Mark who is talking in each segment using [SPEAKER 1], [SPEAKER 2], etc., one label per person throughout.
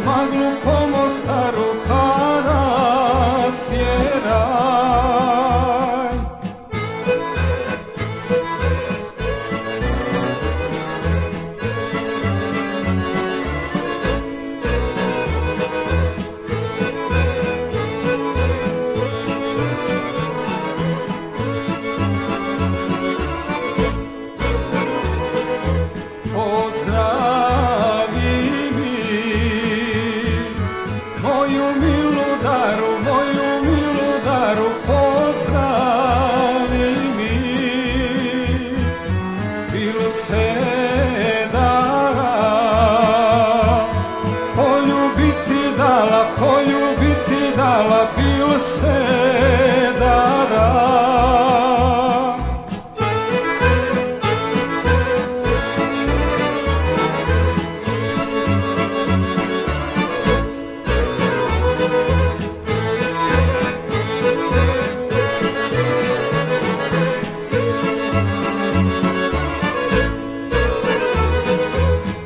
[SPEAKER 1] maglu po Mostaru rastjeraj. Poljubiti dala, bil se dara.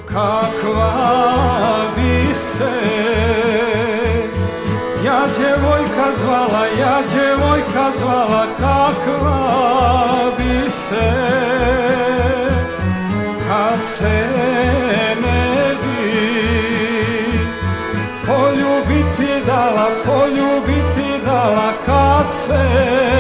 [SPEAKER 1] Kakva bi se ja djevojka zvala, kakva bi se, kad se ne bi poljubiti dala, kad se